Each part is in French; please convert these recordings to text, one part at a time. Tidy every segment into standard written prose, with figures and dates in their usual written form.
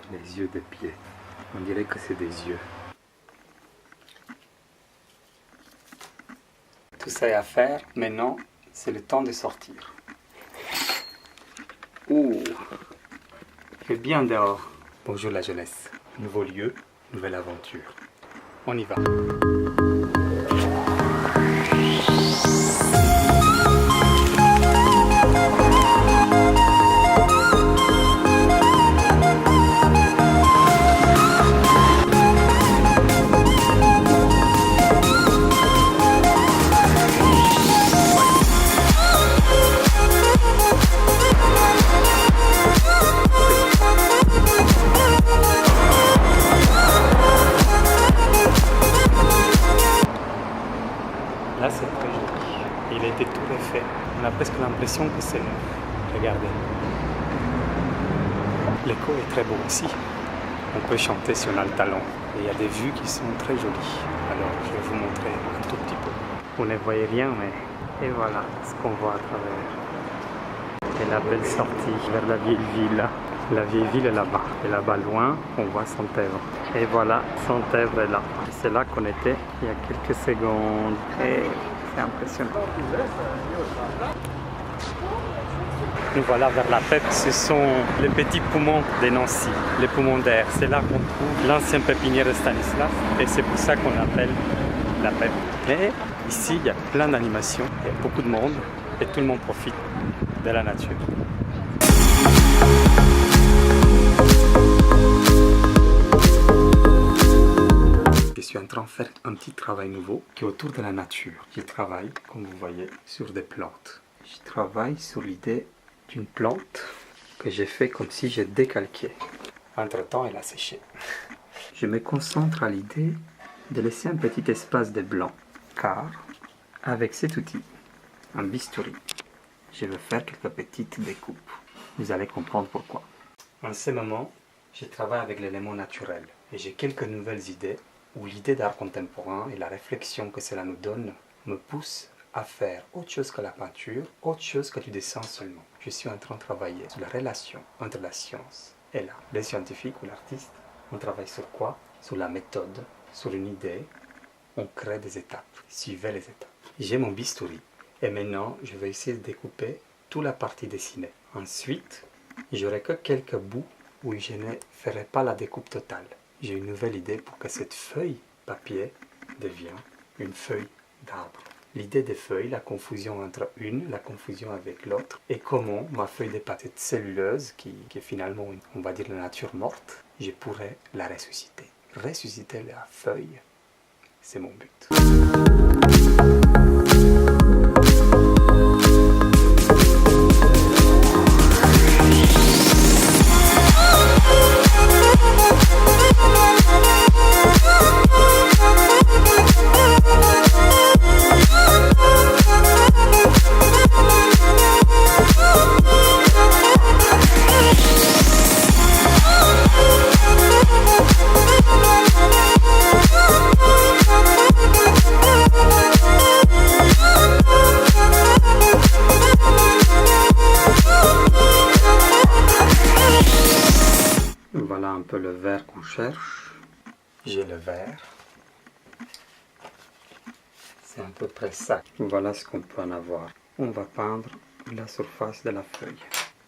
Les yeux des pieds. On dirait que c'est des yeux. Tout ça est à faire. Maintenant, c'est le temps de sortir. Ouh, il fait bien dehors. Bonjour la jeunesse. Nouveau lieu, nouvelle aventure. On y va. Là, c'est très joli. Il a été tout refait. On a presque l'impression que c'est neuf. Regardez. L'écho est très beau aussi. On peut chanter si on a le talent. Et il y a des vues qui sont très jolies. Alors, je vais vous montrer un tout petit peu. Vous ne voyez rien, mais... Et voilà ce qu'on voit à travers. Et la belle sortie vers la vieille ville. La vieille ville est là-bas. Et là-bas, loin, on voit Saint-Èvre. Et voilà, Saint-Èvre est là. C'est là qu'on était il y a quelques secondes. Et c'est impressionnant. Nous voilà vers la PEP. Ce sont les petits poumons de Nancy, les poumons d'air. C'est là qu'on trouve l'ancien pépinière de Stanislas. Et c'est pour ça qu'on appelle la PEP. Mais ici, il y a plein d'animations. Il y a beaucoup de monde. Et tout le monde profite de la nature. Je suis en train de faire un petit travail nouveau qui est autour de la nature. Je travaille, comme vous voyez, sur des plantes. Je travaille sur l'idée d'une plante que j'ai fait comme si j'ai décalqué. Entre-temps, elle a séché. Je me concentre à l'idée de laisser un petit espace de blanc, car avec cet outil, un bistouri, je vais faire quelques petites découpes. Vous allez comprendre pourquoi. En ce moment, je travaille avec l'élément naturel et j'ai quelques nouvelles idées où l'idée d'art contemporain et la réflexion que cela nous donne me poussent à faire autre chose que la peinture, autre chose que du dessin seulement. Je suis en train de travailler sur la relation entre la science et l'art. Les scientifiques ou l'artiste, on travaille sur quoi? Sur la méthode, sur une idée, on crée des étapes. Suivez les étapes. J'ai mon bistouri et maintenant je vais essayer de découper toute la partie dessinée. Ensuite, j'aurai que quelques bouts où je ne ferai pas la découpe totale. J'ai une nouvelle idée pour que cette feuille papier devienne une feuille d'arbre. L'idée des feuilles, la confusion entre une, la confusion avec l'autre, et comment ma feuille de papier celluleuse, qui est finalement, on va dire, la nature morte, je pourrais la ressusciter. Ressusciter la feuille, c'est mon but. Voilà un peu le vert qu'on cherche. J'ai le vert. C'est à peu près ça. Voilà ce qu'on peut en avoir. On va peindre la surface de la feuille.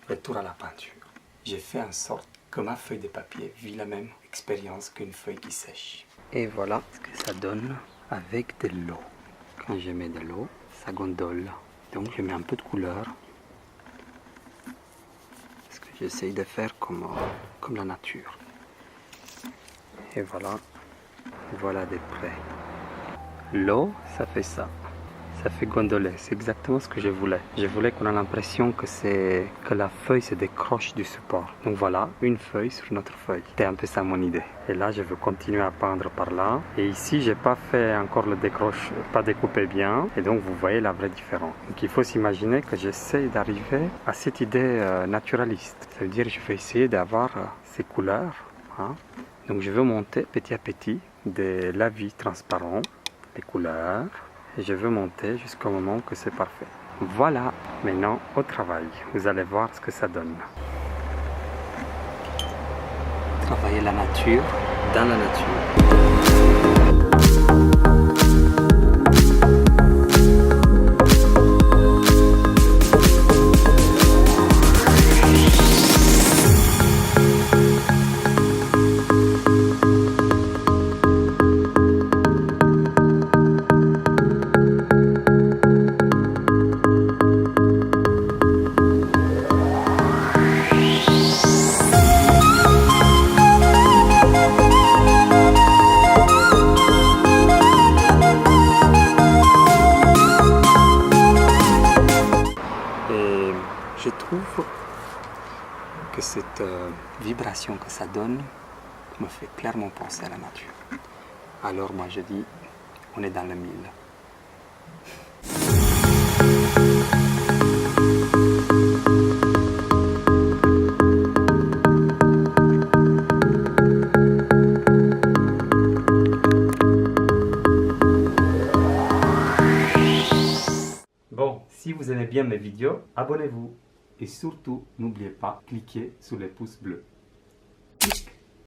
Retour à la peinture. J'ai fait en sorte que ma feuille de papier vit la même expérience qu'une feuille qui sèche. Et voilà ce que ça donne avec de l'eau. Quand je mets de l'eau, ça gondole. Donc je mets un peu de couleur. Ce que j'essaye de faire comme la nature. Et voilà des près. L'eau, ça fait ça. Ça fait gondoler. C'est exactement ce que je voulais. Je voulais qu'on ait l'impression que la feuille se décroche du support. Donc voilà, une feuille sur une autre feuille. C'était un peu ça mon idée. Et là, je veux continuer à peindre par là. Et ici, j'ai pas fait encore le décroche, pas découpé bien. Et donc, vous voyez la vraie différence. Donc, il faut s'imaginer que j'essaie d'arriver à cette idée naturaliste. Ça veut dire que je vais essayer d'avoir ces couleurs. Hein. Donc, je veux monter petit à petit de l'avis transparent, les couleurs. Et je veux monter jusqu'au moment que c'est parfait. Voilà, maintenant au travail. Vous allez voir ce que ça donne. travailler la nature dans la nature. Je trouve que cette vibration que ça donne me fait clairement penser à la nature. Alors moi je dis, on est dans le mille. Bon, si vous aimez bien mes vidéos, abonnez-vous. Et surtout, n'oubliez pas, cliquez sur les pouces bleus.